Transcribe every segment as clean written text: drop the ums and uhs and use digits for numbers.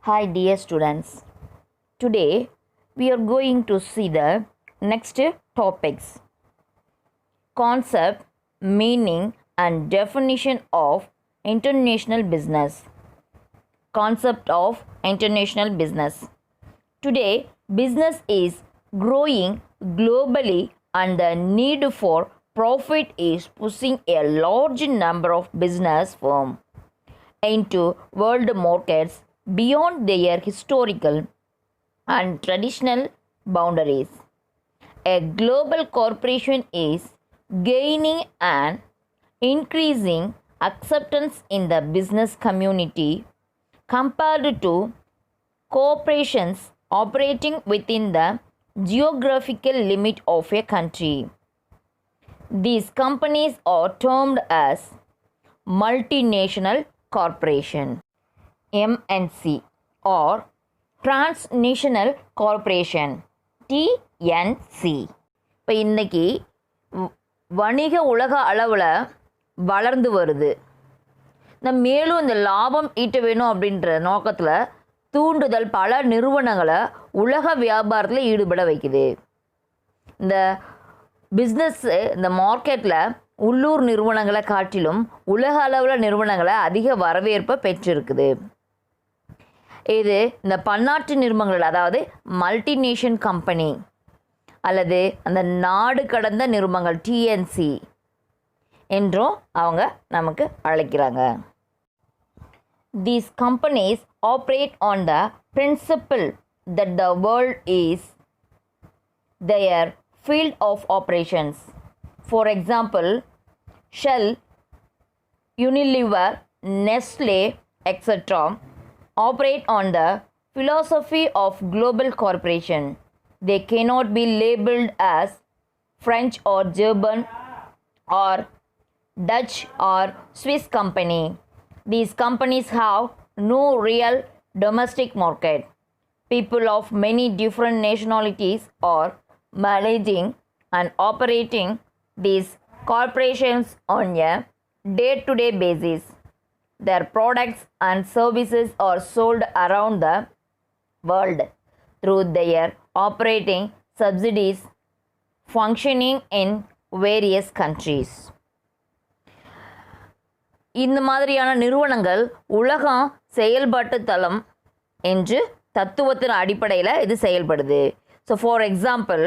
Hi, dear students. Today we are going to see the next topics: concept, meaning, and definition of international business. Concept of international business. Today, business is growing globally, and the need for profit is pushing a large number of business firms into world markets beyond their historical and traditional boundaries. A global corporation is gaining an increasing acceptance in the business community compared to corporations operating within the geographical limit of a country. These companies are termed as multinational corporation, MNC, or transnational corporation, TNC. இப்போ இன்றைக்கி வணிக உலக அளவில் வளர்ந்து வருது. மேலும் இந்த லாபம் ஈட்ட வேணும் அப்படின்ற நோக்கத்தில் தூண்டுதல் பல நிறுவனங்களை உலக வியாபாரத்தில் ஈடுபட வைக்குது. இந்த பிஸ்னஸ்ஸு இந்த மார்க்கெட்டில் உள்ளூர் நிறுவனங்களை காட்டிலும் உலக அளவில் நிறுவனங்களை அதிக வரவேற்பை பெற்றிருக்குது. இது இந்த பன்னாட்டு நிறுவனங்கள், அதாவது மல்டிநேஷன் கம்பெனி அல்லது அந்த நாடு கடந்த நிறுவனங்கள், டிஎன்சி என்றும் அவங்க நமக்கு அழைக்கிறாங்க. These companies operate on the principle that the world is their field of operations. For example, Shell, Unilever, Nestle, etc. operate on the philosophy of global corporation. They cannot be labeled as French or German or Dutch or Swiss company. These companies have no real domestic market. People of many different nationalities are managing and operating these corporations on a day-to-day basis. Their products and services are sold around the world through their operating subsidiaries functioning in various countries. இந்த மாதிரியான நிறுவனங்கள் உலகம் செயல்பாட்டு தளம் என்று தத்துவத்தின் அடிப்படையில் இது செயல்படுது. ஸோ ஃபார் எக்ஸாம்பிள்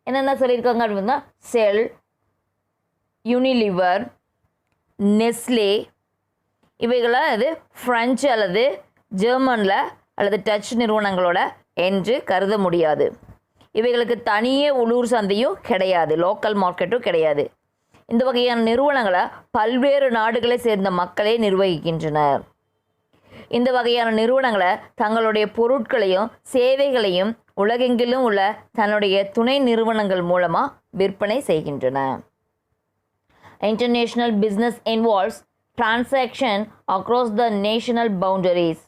என்னென்ன சொல்லியிருக்காங்க அப்படின்னா, செல், யூனிலிவர், நெஸ்லே இவைகளை இது ஃப்ரெஞ்சு அல்லது ஜெர்மனில் அல்லது டச் நிறுவனங்களோட என்று கருத முடியாது. இவைகளுக்கு தனியே உள்ளூர் சந்தையும் கிடையாது, லோக்கல் மார்க்கெட்டும் கிடையாது. இந்த வகையான நிறுவனங்களை பல்வேறு நாடுகளை சேர்ந்த மக்களே நிர்வகிக்கின்றனர். இந்த வகையான நிறுவனங்களை தங்களுடைய பொருட்களையும் சேவைகளையும் உலகெங்கிலும் உள்ள தன்னுடைய துணை நிறுவனங்கள் மூலமாக விற்பனை செய்கின்றன. International business involves transaction across the national boundaries.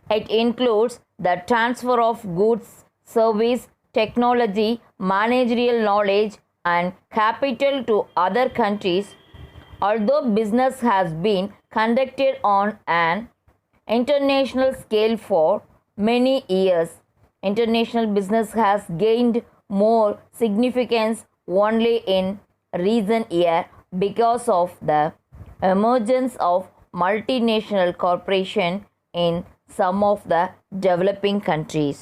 It includes the transfer of goods, service, technology, managerial knowledge, and capital to other countries. Although business has been conducted on an international scale for many years, international business has gained more significance only in recent years because of the emergence of multinational corporations in some of the developing countries.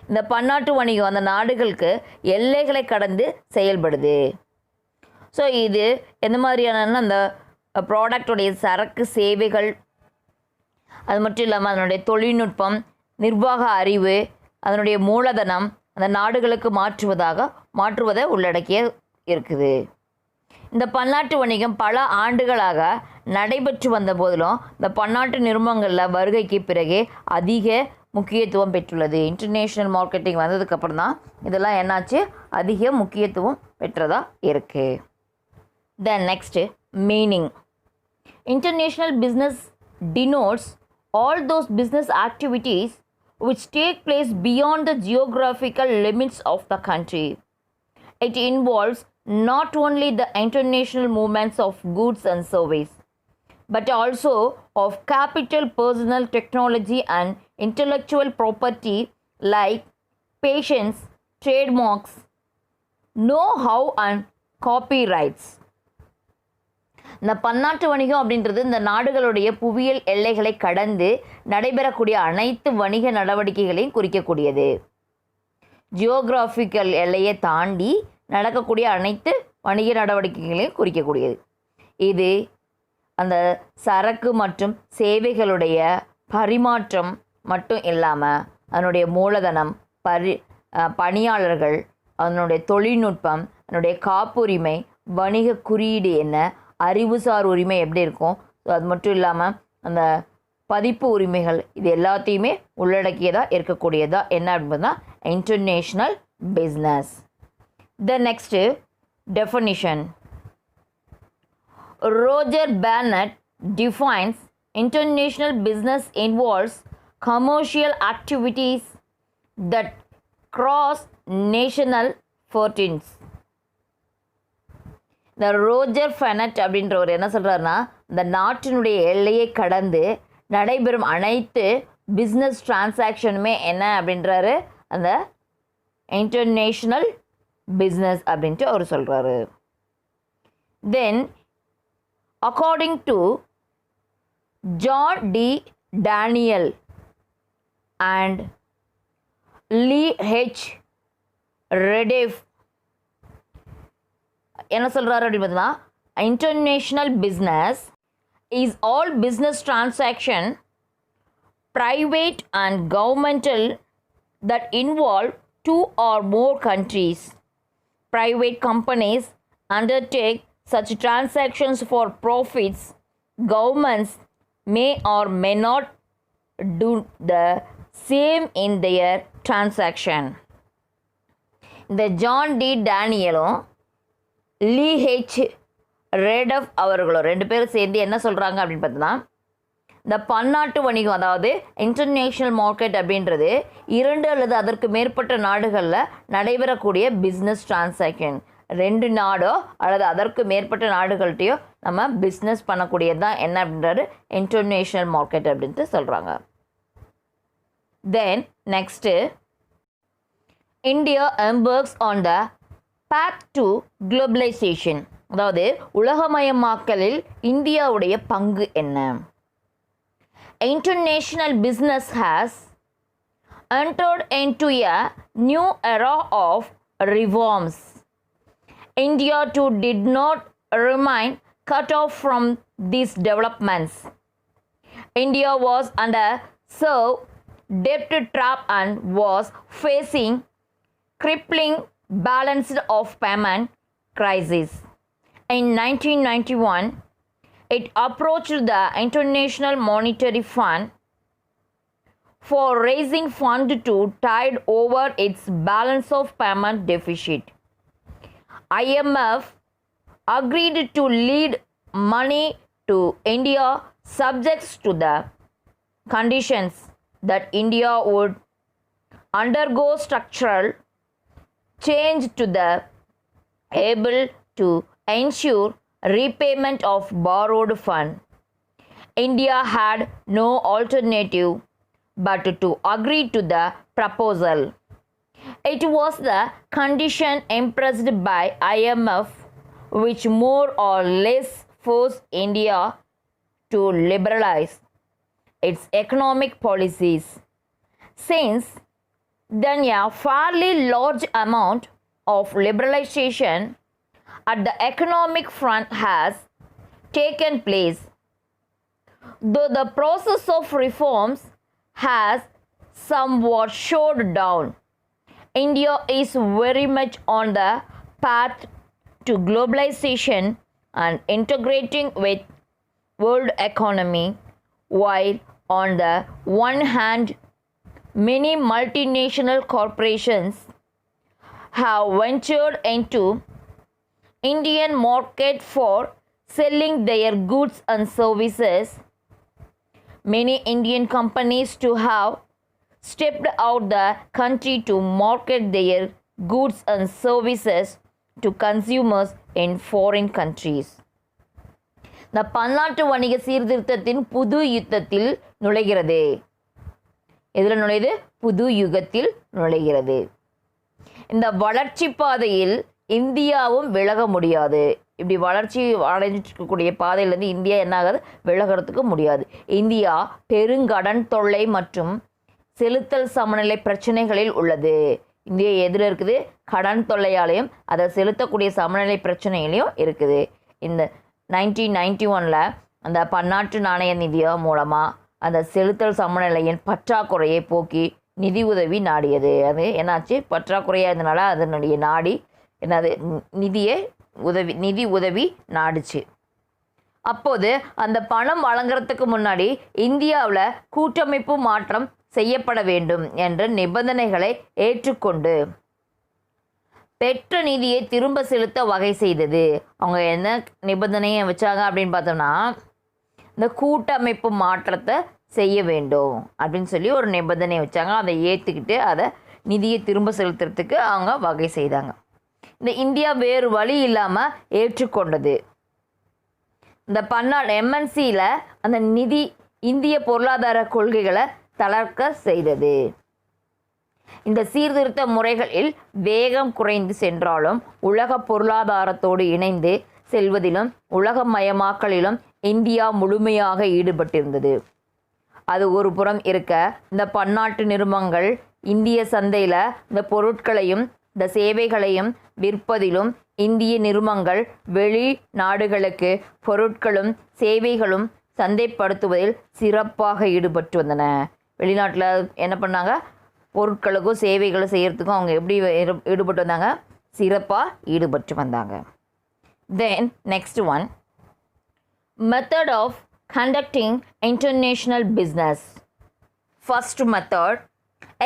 இந்த பன்னாட்டு வணிகம் அந்த நாடுகளுக்கு எல்லைகளை கடந்து செயல்படுது. So இது எந்த மாதிரியான அந்த ப்ராடக்டுடைய சரக்கு சேவைகள், அது மட்டும் இல்லாமல் அதனுடைய தொழில்நுட்பம், நிர்வாக அறிவு, அதனுடைய மூலதனம் அந்த நாடுகளுக்கு மாற்றுவதை உள்ளடக்கிய இருக்குது. இந்த பன்னாட்டு வணிகம் பல ஆண்டுகளாக நடைபெற்று வந்த போதிலும் இந்த பன்னாட்டு நிறுவனங்களில் வருகைக்கு பிறகு அதிக முக்கியத்துவம் பெற்றுள்ளது. இன்டர்நேஷ்னல் மார்க்கெட்டிங் வந்ததுக்கப்புறம் தான் இதெல்லாம் என்னாச்சு, அதிக முக்கியத்துவம் பெற்றதாக இருக்குது. Then next meaning. International business denotes all those business activities which take place beyond the geographical limits of the country. It involves not only the international movements of goods and service, but also of capital, personal technology, and intellectual property like patents, trademarks, know-how, and copyrights. இந்த பன்னாட்டு வணிகம் அப்படின்றது இந்த நாடுகளுடைய புவியியல் எல்லைகளை கடந்து நடைபெறக்கூடிய அனைத்து வணிக நடவடிக்கைகளையும் குறிக்கக்கூடியது. ஜியோகிராஃபிக்கல் எல்லையை தாண்டி நடக்கக்கூடிய அனைத்து வணிக நடவடிக்கைகளையும் குறிக்கக்கூடியது. இது அந்த சரக்கு மற்றும் சேவைகளுடைய பரிமாற்றம் மட்டும் இல்லாமல் அதனுடைய மூலதனம், பணியாளர்கள், அதனுடைய தொழில்நுட்பம், அதனுடைய காப்புரிமை, வணிக குறியீடு என்ன, அறிவுசார் உரிமை எப்படி இருக்கும், அது மட்டும் இல்லாமல் அந்த பதிப்பு உரிமைகள், இது எல்லாத்தையுமே உள்ளடக்கியதாக இருக்கக்கூடியதாக என்ன அப்படின்னா international business. The next definition. Roger Bennett defines international business involves commercial activities that cross national frontiers. இந்த ரோஜர் ஃபெனட் அப்படின்றவர் என்ன சொல்கிறாருன்னா, இந்த நாட்டினுடைய எல்லையை கடந்து நடைபெறும் அனைத்து பிஸ்னஸ் டிரான்சாக்ஷனுமே என்ன அப்படின்றாரு, அந்த இன்டர்நேஷ்னல் பிஸ்னஸ் அப்படின்ட்டு அவர் சொல்கிறாரு. தென் according to John D. Daniel and Lee H. Reddiff என்ன சொல்கிறாரு அப்படின்னு பார்த்தீங்கன்னா, international business is all business transaction private and governmental that involve two or more countries. Private companies undertake such transactions for profits. Governments may or may not do the same in their transaction. இந்த John D டேனியலும் லீ H ரெடஃப் அவர்களும் ரெண்டு பேரும் சேர்ந்து என்ன சொல்கிறாங்க அப்படின்னு பார்த்தோன்னா, இந்த பன்னாட்டு வணிகம் அதாவது இன்டர்நேஷ்னல் மார்க்கெட் அப்படின்றது 2 அல்லது அதற்கு மேற்பட்ட நாடுகளில் நடைபெறக்கூடிய பிஸ்னஸ் டிரான்சாக்ஷன். 2 நாடோ அல்லது அதற்கு மேற்பட்ட நாடுகள்கிட்டையோ நம்ம பிஸ்னஸ் பண்ணக்கூடியது தான் என்ன அப்படின்றது இன்டர்நேஷ்னல் மார்க்கெட் அப்படின்ட்டு சொல்கிறாங்க. Then next, India embarks on the path to globalisation, அதாவது உலகமயமாக்கலில் இந்தியாவுடைய பங்கு என்ன? International business has entered into a new era of reforms. India too did not remain cut off from these developments. India was under severe debt trap and was facing crippling balance of payment crisis. In 1991, it approached the International Monetary Fund for raising funds to tide over its balance of payment deficit. IMF agreed to lead money to India subject to the conditions that India would undergo structural change to the able to ensure repayment of borrowed fund. India had no alternative but to agree to the proposal. It was the condition impressed by IMF which more or less forced India to liberalize its economic policies. Since then, a fairly large amount of liberalization at the economic front has taken place. Though the process of reforms has somewhat slowed down, India is very much on the path to globalization and integrating with world economy, while on the one hand many multinational corporations have ventured into Indian market for selling their goods and services. Many Indian companies too have stepped out the country to market their goods and services to consumers in foreign countries. இந்த பன்னாட்டு வணிக சீர்திருத்தத்தின் புது யுத்தத்தில் நுழைகிறது. எதில் நுழையுது? புது யுகத்தில் நுழைகிறது. இந்த வளர்ச்சி பாதையில் இந்தியாவும் விலக முடியாது. இப்படி வளர்ச்சி அடைஞ்சிருக்கக்கூடிய பாதையிலேருந்து இந்தியா என்ன ஆகாது? விலகிறதுக்கு முடியாது. இந்தியா பெருங்கடன் தொல்லை மற்றும் செலுத்தல் சமநிலை பிரச்சனைகளில் உள்ளது. இந்தியா எதில் இருக்குது? கடன் தொல்லையாலையும் அதை செலுத்தக்கூடிய சமநிலை பிரச்சனையிலையும் இருக்குது. இந்த 1991 அந்த பன்னாட்டு நாணய நிதிய மூலமாக அந்த செலுத்தல் சமநிலையின் பற்றாக்குறையை போக்கி நிதி உதவி நாடியது. அது என்னாச்சு? பற்றாக்குறையாக இருந்தனால அதனுடைய நாடி என்னது? நிதி உதவி நாடுச்சு. அப்போது அந்த பணம் வழங்குறதுக்கு முன்னாடி இந்தியாவில் கூட்டமைப்பு மாற்றம் செய்யப்பட வேண்டும் என்ற நிபந்தனைகளை ஏற்றுக்கொண்டு பெற்ற நிதியை திரும்ப செலுத்த வகை செய்தது. அவங்க என்ன நிபந்தனையை வச்சாங்க அப்படின்னு பார்த்தோம்னா, இந்த கூட்டமைப்பு மாற்றத்தை செய்ய வேண்டும் அப்படின்னு சொல்லி ஒரு நிபந்தனை வச்சாங்க. அதை ஏற்றுக்கிட்டு அதை நிதியை திரும்ப செலுத்துறதுக்கு அவங்க வகை செய்தாங்க. இந்த இந்தியா வேறு வழி இல்லாமல் ஏற்றுக்கொண்டது. இந்த எம்என்சியில் அந்த இந்திய பொருளாதார கொள்கைகளை தளர்க்க செய்தது. இந்த சீர்திருத்த முறைகளில் வேகம் குறைந்து சென்றாலும் உலக பொருளாதாரத்தோடு இணைந்து செல்வதிலும் உலகமயமாக்கலிலும் இந்தியா முழுமையாக ஈடுபட்டிருந்தது. அது ஒரு புறம் இருக்க, இந்த பன்னாட்டு நிறுவனங்கள் இந்திய சந்தையில் இந்த பொருட்களையும் இந்த சேவைகளையும் விற்பதிலும் இந்திய நிறுவனங்கள் வெளிநாடுகளுக்கு பொருட்களும் சேவைகளும் சந்தைப்படுத்துவதில் சிறப்பாக ஈடுபட்டு வந்தன. வெளிநாட்டில் என்ன பண்ணாங்க? பொருட்களுக்கும் சேவைகளும் செய்கிறதுக்கும் அவங்க எப்படி ஈடுபட்டு வந்தாங்க? சிறப்பாக ஈடுபட்டு வந்தாங்க. Then next one, method of conducting international business. First method,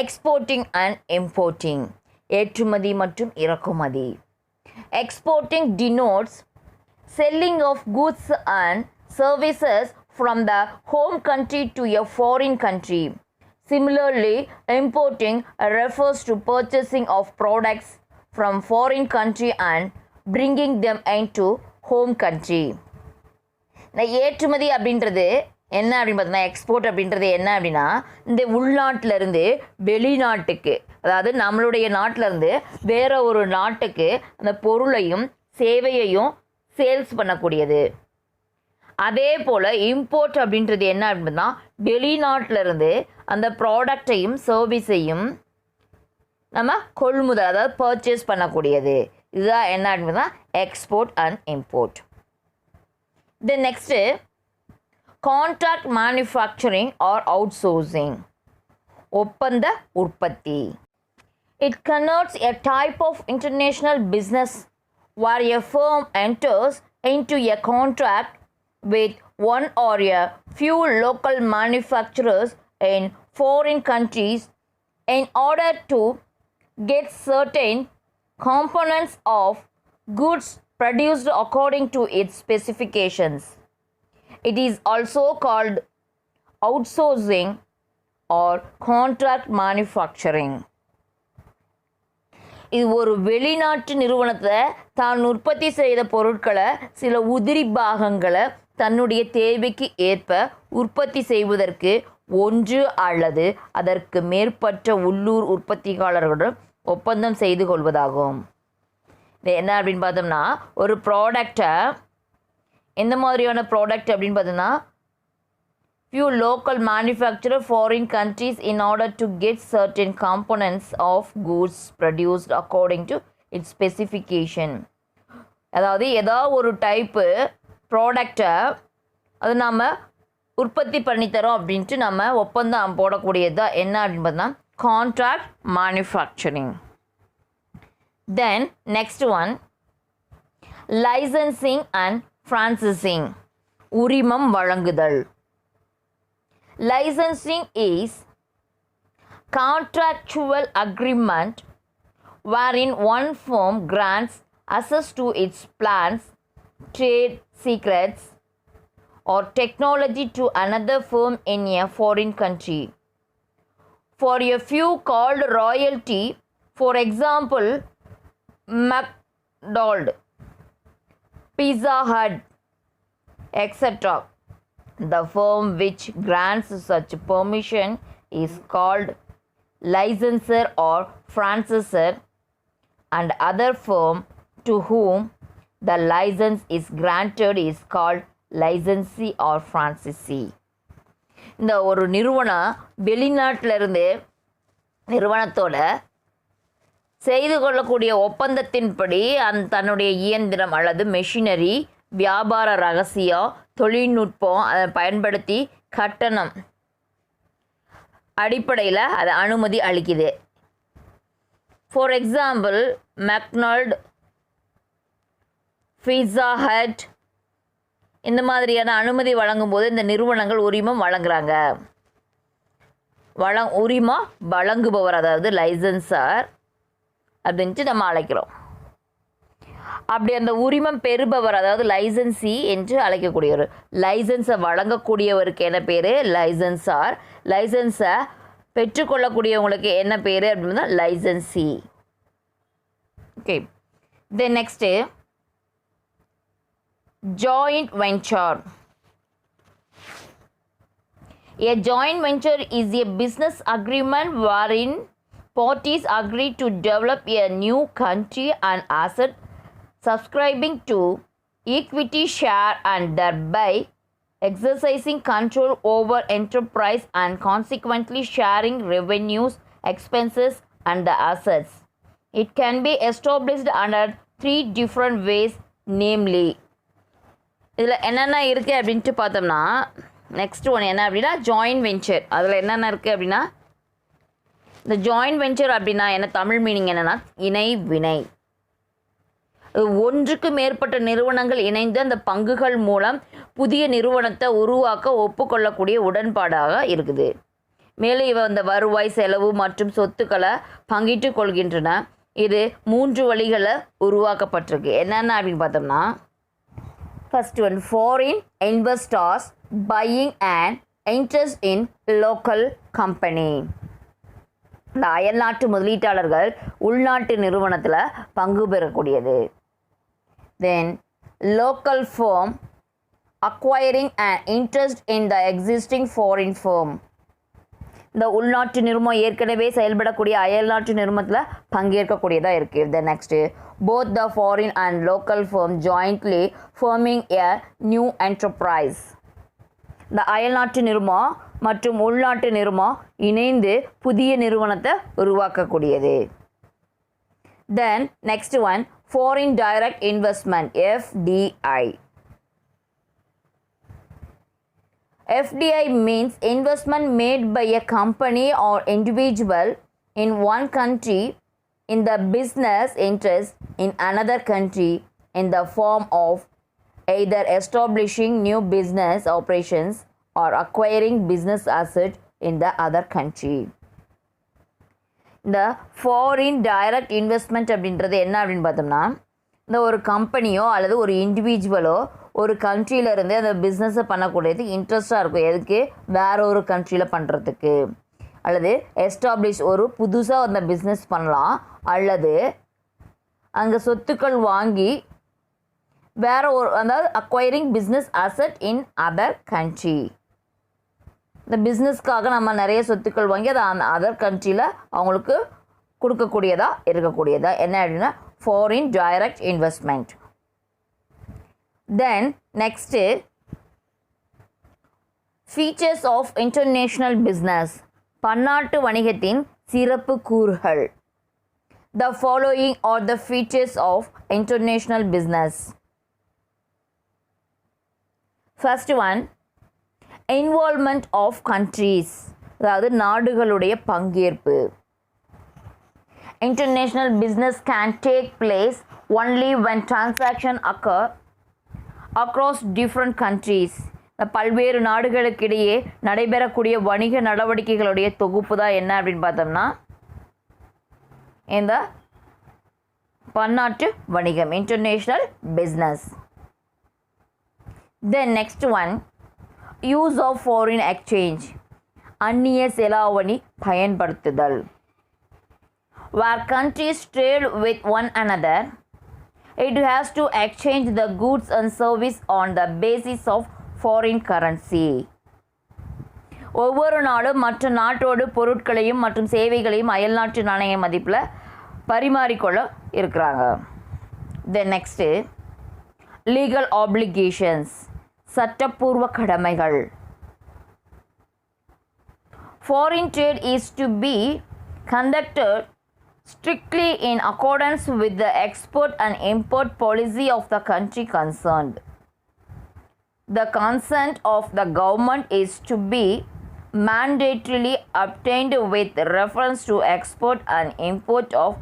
exporting and importing. ஏற்றுமதி மற்றும் இறக்குமதி. Exporting denotes selling of goods and services from the home country to a foreign country. Similarly, importing refers to purchasing of products from foreign country and bringing them into home country. இந்த ஏற்றுமதி அப்படின்றது என்ன அப்படின்னு பார்த்தோம்னா, export அப்படின்றது என்ன அப்படின்னா, இந்த உள்நாட்டிலேருந்து வெளிநாட்டுக்கு, அதாவது நம்மளுடைய நாட்டிலேருந்து வேற ஒரு நாட்டுக்கு அந்த பொருளையும் சேவையையும் சேல்ஸ் பண்ணக்கூடியது. அதே போல் இம்போர்ட் அப்படின்றது என்ன அப்படின்னா, வெளிநாட்டிலேருந்து அந்த ப்ராடக்டையும் சர்வீஸையும் நம்ம கொள்முதல், அதாவது பர்ச்சேஸ் பண்ணக்கூடியது. இதுதான் என்ன அப்படின்னா export and import. Then next, contract manufacturing R outsourcing. ஒப்பந்த உற்பத்தி. It connotes a type of international business where a firm enters into a contract with one or a few local manufacturers in foreign countries in order to get certain components of goods produced according to its specifications. It is also called outsourcing or contract manufacturing. இது ஒரு வெளிநாட்டு நிறுவனத்தை தான் உற்பத்தி செய்த பொருட்களை சில உதிரி பாகங்களை தன்னுடைய தேவைக்கு ஏற்ப உற்பத்தி செய்வதற்கு ஒன்று அல்லது அதற்கு மேற்பட்ட உள்ளூர் உற்பத்தியாளர்களுடன் ஒப்பந்தம் செய்து கொள்வதாகும். இது என்ன அப்படின்னு பார்த்தோம்னா, ஒரு ப்ராடக்டை எந்த மாதிரியான ப்ராடக்ட் அப்படின்னு பார்த்தோம்னா, few local manufacturer foreign countries in order to get certain components of goods produced according to its specification. அதாவது ஏதாவது ஒரு டைப்பு ப்ராடக்டை அது நம்ம உற்பத்தி பண்ணித்தரோம் அப்படின்ட்டு நம்ம ஒப்பந்தம் போடக்கூடியது தான் என்ன அப்படின்னு பார்த்தோம்னா contract manufacturing. Then next one, licensing and franchising. உரிமம் வழங்குதல். Licensing is contractual agreement wherein one firm grants access to its plans, trade secrets, or technology to another firm in a foreign country for a few called royalty. For example, McDonald's, Pizza Hut, etc. The firm which grants such permission is called licensor or franchisor, and other firm to whom the license is granted is called licensee or franchisee. இந்த ஒரு நிறுவனம் வெளிநாட்டிலிருந்து நிறுவனத்தோட செய்து கொள்ளக்கூடிய ஒப்பந்தத்தின்படி தன்னுடைய இயந்திரம் அல்லது மெஷினரி வியாபார ரகசியம் தொழில்நுட்பம் அதை பயன்படுத்தி கட்டணம் அடிப்படையில் அதை அனுமதி அளிக்குது. For example McDonald, pizza Hut இந்த மாதிரியான அனுமதி வழங்கும் போது இந்த நிறுவனங்கள் உரிமம் வழங்குறாங்க. உரிமம் வழங்குபவர் அதாவது லைசன்சர் அப்படின்ட்டு நம்ம அழைக்கிறோம். அப்படி அந்த உரிமம் பெறுபவர் அதாவது லைசன்சி என்று அழைக்கக்கூடியவர். லைசன்ஸை வழங்கக்கூடியவருக்கு என்ன பேர்? லைசன்சார். லைசன்ஸை பெற்றுக்கொள்ளக்கூடியவங்களுக்கு என்ன பேர் அப்படின்னா licensee. Okay, then next joint venture. A joint venture is a business agreement wherein parties agree to develop a new country and asset, subscribing to equity share and thereby exercising control over enterprise and consequently sharing revenues, expenses and the assets. It can be established under 3 different ways, namely இதில் என்னென்ன இருக்குது அப்படின்ட்டு பார்த்தோம்னா next one என்ன அப்படின்னா joint venture. அதில் என்னென்ன இருக்குது அப்படின்னா இந்த ஜாயின்ட் வெஞ்சர் அப்படின்னா என்ன தமிழ் மீனிங் என்னென்னா இணை வினை. ஒன்றுக்கு மேற்பட்ட நிறுவனங்கள் இணைந்து அந்த பங்குகள் மூலம் புதிய நிறுவனத்தை உருவாக்க ஒப்புக்கொள்ளக்கூடிய உடன்பாடாக இருக்குது. மேலும் இவ இந்த வருவாய் செலவு மற்றும் சொத்துக்களை பங்கிட்டு கொள்கின்றன. இது 3 வழிகளில் உருவாக்கப்பட்டிருக்கு. என்னென்ன அப்படின்னு பார்த்தோம்னா first one, foreign investors buying an interest in local company. இந்த அயல்நாட்டு முதலீட்டாளர்கள் உள்நாட்டு நிறுவனத்தில் பங்கு பெறக்கூடியது. Then local firm acquiring an interest in the existing foreign firm. இந்த உள்நாட்டு நிறுவனம் ஏற்கனவே செயல்படக்கூடிய அயல்நாட்டு நிறுவனத்தில் பங்கேற்கக்கூடியதாக இருக்குது. The next, both the foreign and local firm jointly forming a new enterprise. இந்த அயல்நாட்டு நிறுவனம் மற்றும் உள்நாட்டு நிறுவனம் இணைந்து புதிய நிறுவனத்தை உருவாக்கக்கூடியது. Then next one, foreign direct investment, FDI. FDI means investment made by a company or individual in one country in the business interest in another country in the form of either establishing new business operations or acquiring business assets in the other country. இந்த foreign direct investment அப்படின்றது என்ன அப்படின்னு பார்த்தோம்னா இந்த ஒரு கம்பெனியோ அல்லது ஒரு இண்டிவிஜுவலோ ஒரு கண்ட்ரியிலேருந்து அந்த பிஸ்னஸை பண்ணக்கூடியது இன்ட்ரெஸ்டாக இருக்கும். எதுக்கு? வேற ஒரு கண்ட்ரியில் பண்ணுறதுக்கு, அல்லது எஸ்டாப்ளிஷ் ஒரு புதுசாக அந்த பிஸ்னஸ் பண்ணலாம், அல்லது அங்கே சொத்துக்கள் வாங்கி வேற ஒரு அதாவது acquiring business asset in other country. இந்த பிஸ்னஸ்க்காக நம்ம நிறைய சொத்துக்கள் வாங்கி அதை அந்த அதர் கண்ட்ரியில் அவங்களுக்கு கொடுக்கக்கூடியதாக இருக்கக்கூடியதா என்ன அப்படின்னா foreign direct investment. Then next features of international business, பன்னாட்டு வணிகத்தின் சிறப்பு கூறுகள். The following are the features of international business. First one, involvement of countries, அதாவது நாடுகளுடைய பங்கேற்பு. International business can take place only when transaction occur across different countries. பல்வேறு நாடுகளுக்கிடையே நடைபெறக்கூடிய வணிக நடவடிக்கைகளுடைய தொகுப்பு தான் என்ன அப்படின்னு பார்த்தோம்னா இந்த பன்னாட்டு வணிகம், international business. Then next one, use of foreign exchange, அந்நிய செலாவணி பயன்படுத்துதல். Where countries trade with one another, it has to exchange the goods and service on the basis of foreign currency. ஒவ்வொரு நாளும் மற்ற நாட்டோடு பொருட்களையும் மற்றும் சேவைகளையும் அயல்நாட்டு நாணய மதிப்பில் பரிமாறிக்கொள்ள இருக்கிறாங்க. தென் நெக்ஸ்ட்டு லீகல் ஆப்ளிகேஷன்ஸ், சட்டப்பூர்வ கடமைகள். Foreign trade is to be conducted strictly in accordance with the export and import policy of the country concerned. The consent of the government is to be mandatorily obtained with reference to export and import of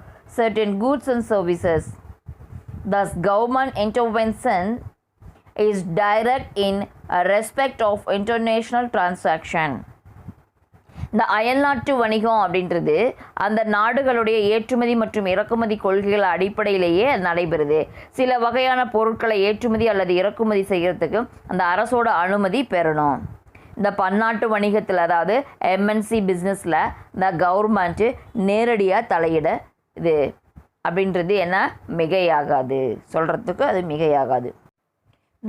certain goods and services. Thus, government intervention is direct in respect of international transaction. இந்த அயல்நாட்டு வணிகம் அப்படின்றது அந்த நாடுகளுடைய ஏற்றுமதி மற்றும் இறக்குமதி கொள்கைகள் அடிப்படையிலேயே நடைபெறுது. சில வகையான பொருட்களை ஏற்றுமதி அல்லது இறக்குமதி செய்கிறதுக்கு அந்த அரசோட அனுமதி பெறணும். இந்த பன்னாட்டு வணிகத்தில் அதாவது எம்என்சி பிஸ்னஸில் இந்த கவர்மெண்ட்டு நேரடியாக தலையிட இது அப்படின்றது என்ன மிகையாகாது, சொல்கிறதுக்கு அது மிகையாகாது.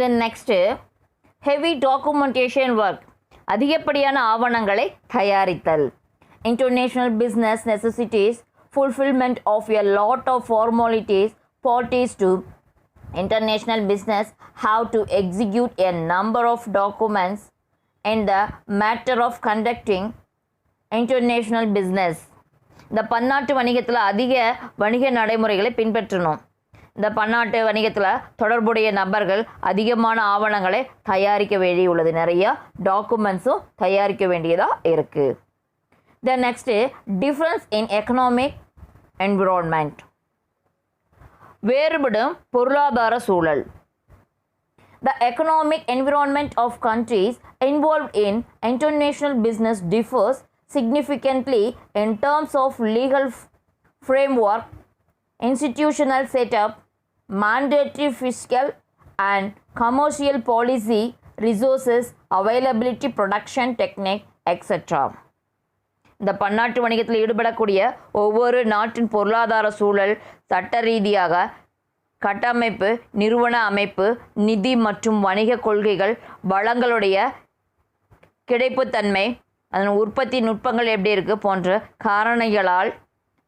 Then next heavy documentation work, அதிகப்படியான ஆவணங்களை தயாரித்தல். International business necessities fulfillment of a lot of formalities. Parties to international business have to execute a number of documents in the matter of conducting international business. இந்த பன்னாட்டு வணிகத்தில் அதிக வணிக நடைமுறைகளை பின்பற்றணும். இந்த பன்னாட்டு வணிகத்தில் தொடர்புடைய நபர்கள் அதிகமான ஆவணங்களை தயாரிக்க வேண்டியுள்ளது, நிறைய டாக்குமெண்ட்ஸும் தயாரிக்க வேண்டியதாக இருக்குது. The next difference in economic environment, வேறுபடும் பொருளாதார சூழல். The economic environment of countries involved in international business differs significantly in terms of legal framework, institutional setup, mandatory fiscal and commercial policy, resources, availability, production technique, etc. இந்த பன்னாட்டு வணிகத்தில் ஈடுபடக்கூடிய ஒவ்வொரு நாட்டின் பொருளாதார சூழல், சட்ட ரீதியாக கட்டமைப்பு, நிறுவன அமைப்பு, நிதி மற்றும் வணிக கொள்கைகள், வளங்களுடைய கிடைப்புத்தன்மை, அதன் உற்பத்தி நுட்பங்கள் எப்படி இருக்குது போன்ற காரணங்களால்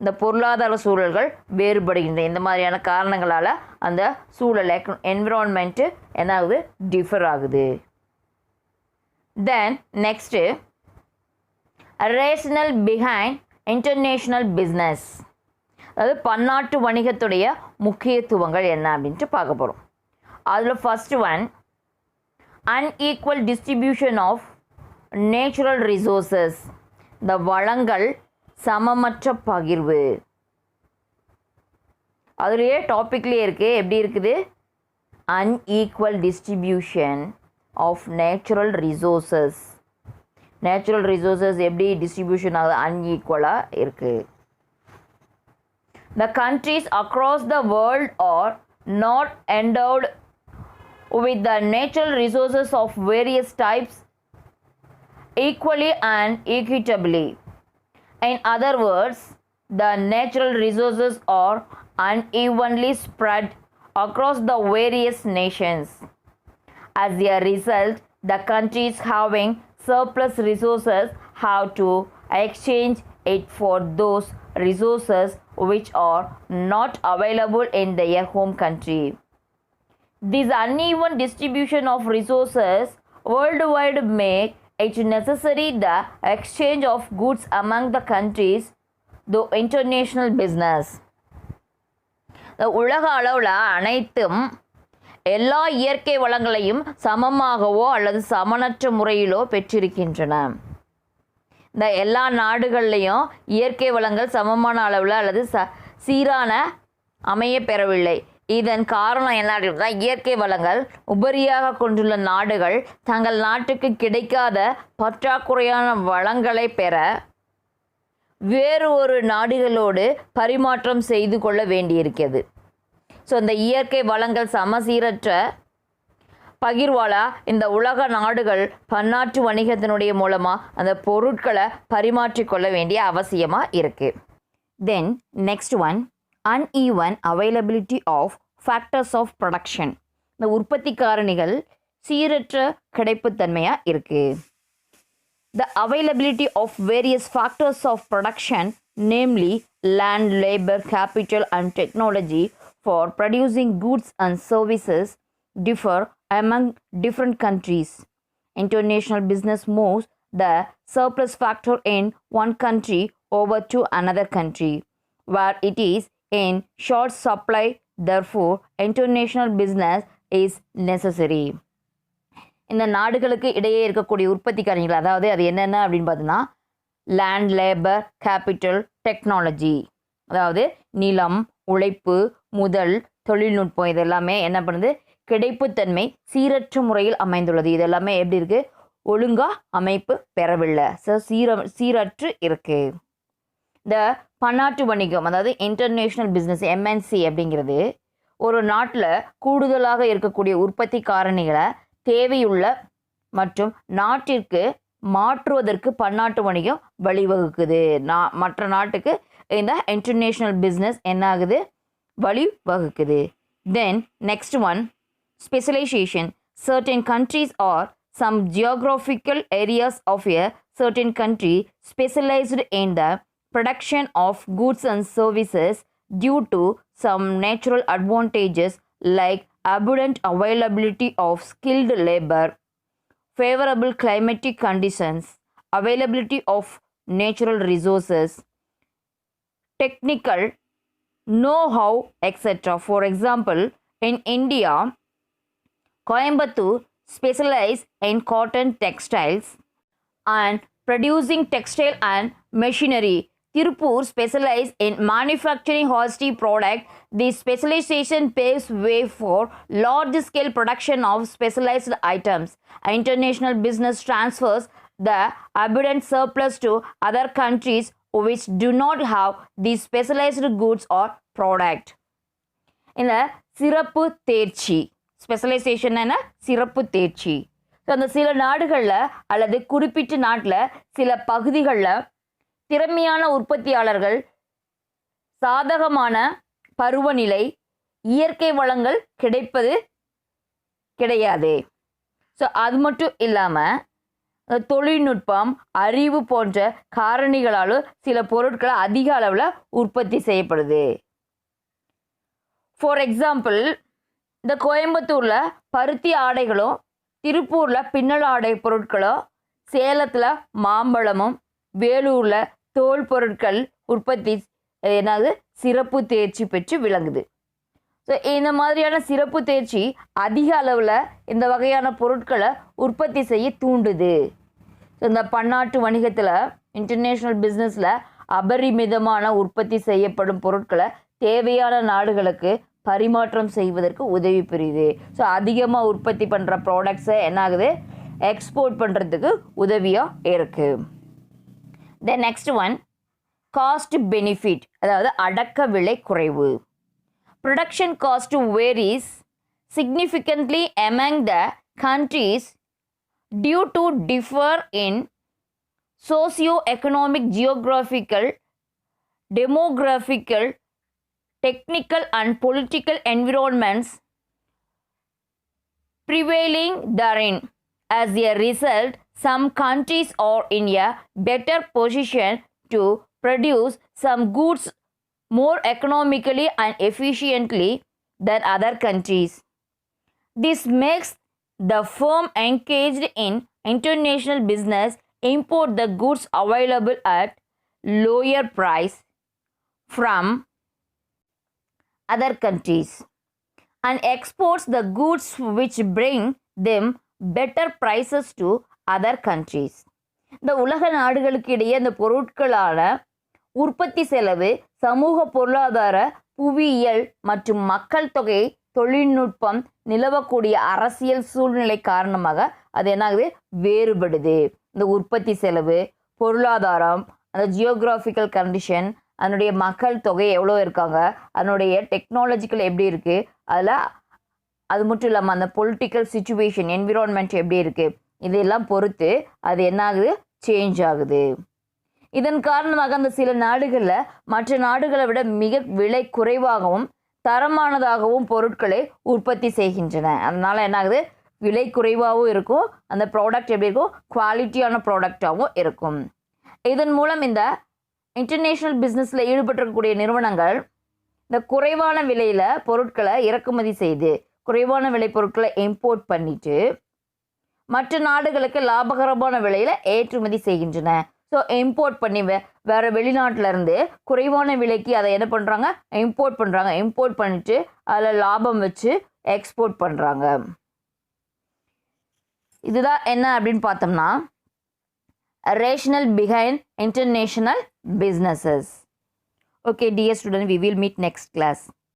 இந்த பொருளாதார சூழல்கள் வேறுபடுகின்றன. இந்த மாதிரியான காரணங்களால் அந்த சூழல் என்விரான்மெண்ட்டு என்ன ஆகுது, டிஃபர் ஆகுது. Then next rational behind international business, அதாவது பன்னாட்டு வணிகத்துடைய முக்கியத்துவங்கள் என்ன அப்படின்ட்டு பார்க்க போகிறோம். அதில் first one, unequal distribution of natural resources, இந்த வளங்கள் சமமற்ற பகிர்வு. அதுலேயே டாப்பிக்லேயே இருக்குது, எப்படி இருக்குது, unequal distribution of natural resources. Natural resources எப்படி டிஸ்ட்ரிபியூஷன் ஆகுது, அன்ஈக்குவலாக இருக்குது. The countries across the world are not endowed with the natural resources of various types equally and equitably. In other words, the natural resources are unevenly spread across the various nations. As a result, the countries having surplus resources have to exchange it for those resources which are not available in their home country. This uneven distribution of resources worldwide make it necessary the exchange of goods among the countries through international business. உலக அளவில் அனைத்தும் எல்லா இயற்கை வளங்களையும் சமமாகவோ அல்லது சமனற்ற முறையிலோ பெற்றிருக்கின்றன. இந்த எல்லா நாடுகள்லேயும் இயற்கை வளங்கள் சமமான அளவில் அல்லது சீரான அமைய பெறவில்லை. இதன் காரணம் என்ன அப்படின்னா, இயற்கை வளங்கள் உபரியாக கொண்டுள்ள நாடுகள் தங்கள் நாட்டுக்கு கிடைக்காத பற்றாக்குறையான வளங்களை பெற வேறு ஒரு நாடுகளோடு பரிமாற்றம் செய்து கொள்ள வேண்டியிருக்கிறது. ஸோ இந்த இயற்கை வளங்கள் சமசீரற்ற பகிர்வாலா இந்த உலக நாடுகள் பன்னாட்டு வணிகத்தினுடைய மூலமாக அந்த பொருட்களை பரிமாற்றிக்கொள்ள வேண்டிய அவசியமாக இருக்குது. Then next one, uneven availability of factors of production. இந்த உற்பத்தி காரணிகள் சீரற்ற கிடைப்புத்தன்மையாக இருக்குது. The availability of various factors of production, namely land, labor, capital, and technology for producing goods and services, differ among different countries. International business moves the surplus factor in one country over to another country, where it is in short supply. Therefore, international business is necessary. இந்த நாடுகளுக்கு இடையே இருக்கக்கூடிய உற்பத்தி காரணிகள், அதாவது அது என்னென்ன அப்படின்னு பார்த்தோன்னா லேண்ட், லேபர், கேபிட்டல், டெக்னாலஜி, அதாவது நிலம், உழைப்பு, முதல், தொழில்நுட்பம், இது எல்லாமே என்ன பண்ணுது, கிடைப்புத்தன்மை சீரற்ற முறையில் அமைந்துள்ளது. இது எல்லாமே எப்படி இருக்குது, ஒழுங்காக அமைப்பு பெறவில்லை, சீரற்று இருக்குது. இந்த பன்னாட்டு வணிகம், அதாவது இன்டர்நேஷ்னல் பிஸ்னஸ் எம்என்சி அப்படிங்கிறது ஒரு நாட்டில் கூடுதலாக இருக்கக்கூடிய உற்பத்தி காரணிகளை தேவையுள்ள மற்றும் நாட்டிற்கு மாற்றுவதற்கு பன்னாட்டு வணிகம் வழிவகுக்குது. மற்ற நாட்டுக்கு இந்த இன்டர்நேஷ்னல் பிஸ்னஸ் என்ன ஆகுது, வழிவகுக்குது. Then next one, specialisation. Certain countries or some geographical areas of a certain country specialized in the production of goods and services due to some natural advantages like abundant availability of skilled labor, favorable climatic conditions, availability of natural resources, technical know-how, etc. For example, in India, Coimbatore specializes in cotton textiles and producing textile and machinery. Tirupur specializes in manufacturing horse product. This specialization paves way for large-scale production of specialized items. International business transfers the abundant surplus to other countries which do not have these specialized goods or product. இந்த சிறப்பு தேர்ச்சி, specialisation என்ன, சிறப்பு தேர்ச்சி. So அந்த சில நாடுகளில் அல்லது குறிப்பிட்ட நாட்டில் சில பகுதிகளில் திறமையான உற்பத்தியாளர்கள், சாதகமான பருவநிலை, இயற்கை வளங்கள் கிடையாது. ஸோ அது மட்டும் இல்லாமல் தொழில்நுட்பம், அறிவு போன்ற காரணிகளாலும் சில பொருட்களை அதிக அளவில் உற்பத்தி செய்யப்படுது. ஃபார் எக்ஸாம்பிள், இந்த கோயம்புத்தூரில் பருத்தி ஆடைகளும், திருப்பூரில் பின்னல் ஆடை பொருட்களும், சேலத்தில் மாம்பழமும், வேலூரில் தோல் பொருட்கள் உற்பத்தி என்னது, சிறப்பு தேர்ச்சி பெற்று விளங்குது. ஸோ இந்த மாதிரியான சிறப்பு தேர்ச்சி அதிக அளவில் இந்த வகையான பொருட்களை உற்பத்தி செய்ய தூண்டுது. ஸோ இந்த பன்னாட்டு வணிகத்தில், இன்டர்நேஷ்னல் பிஸ்னஸில் அபரிமிதமான உற்பத்தி செய்யப்படும் பொருட்களை தேவையான நாடுகளுக்கு பரிமாற்றம் செய்வதற்கு உதவி புரியுது. ஸோ அதிகமாக உற்பத்தி பண்ணுற ப்ராடக்ட்ஸை என்ன ஆகுது, எக்ஸ்போர்ட் பண்ணுறதுக்கு உதவியாக இருக்குது. The next one, cost benefit, அதாவது அடக்க விலை குறைவு. Production cost varies significantly among the countries due to differ in socio-economic, geographical, demographical, technical and political environments prevailing therein. As a result, some countries are in a better position to produce some goods more economically and efficiently than other countries. This makes the firm engaged in international business import the goods available at lower price from other countries and exports the goods which bring them better prices to other countries. இந்த உலக நாடுகளுக்கு இடையே இந்த பொருட்களான உற்பத்தி செலவு, சமூக பொருளாதார, புவியியல் மற்றும் மக்கள் தொகை, தொழில்நுட்பம், நிலவக்கூடிய அரசியல் சூழ்நிலை காரணமாக அது என்ன ஆகுது, வேறுபடுது. இந்த உற்பத்தி செலவு, பொருளாதாரம், அந்த ஜியோகிராஃபிக்கல் கண்டிஷன், அதனுடைய மக்கள் தொகை எவ்வளோ இருக்காங்க, அதனுடைய டெக்னாலஜிக்கல் எப்படி இருக்குது, அதில் அது மட்டும் இல்லாமல் அந்த பொலிட்டிக்கல் சிச்சுவேஷன், என்விரான்மெண்ட் எப்படி இருக்குது, இதெல்லாம் பொறுத்து அது என்ன ஆகுது, சேஞ்ச் ஆகுது. இதன் காரணமாக அந்த சில நாடுகளில் மற்ற நாடுகளை விட மிக விலை குறைவாகவும் தரமானதாகவும் பொருட்களை உற்பத்தி செய்கின்றன. அதனால் என்ன ஆகுது, விலை குறைவாகவும் இருக்கும், அந்த ப்ராடக்ட் எப்படி இருக்கும், குவாலிட்டியான ப்ராடக்டாகவும் இருக்கும். இதன் மூலம் இந்த இன்டர்நேஷ்னல் பிஸ்னஸில் ஈடுபட்டிருக்கக்கூடிய நிறுவனங்கள் இந்த குறைவான விலையில் பொருட்களை இறக்குமதி செய்து குறைவான விலை பொருட்களை இம்போர்ட் பண்ணிட்டு மற்ற நாடுகளுக்கு லாபகரமான விலையில் ஏற்றுமதி செய்கின்றன. ஸோ இம்போர்ட் பண்ணி வேறு வெளிநாட்டிலேருந்து குறைவான விலைக்கு அதை என்ன பண்ணுறாங்க, இம்போர்ட் பண்ணுறாங்க. இம்போர்ட் பண்ணிவிட்டு அதில் லாபம் வச்சு எக்ஸ்போர்ட் பண்ணுறாங்க. இதுதான் என்ன அப்படின்னு பார்த்தோம்னா rational behind international businesses. Okay dear student, we will meet next class.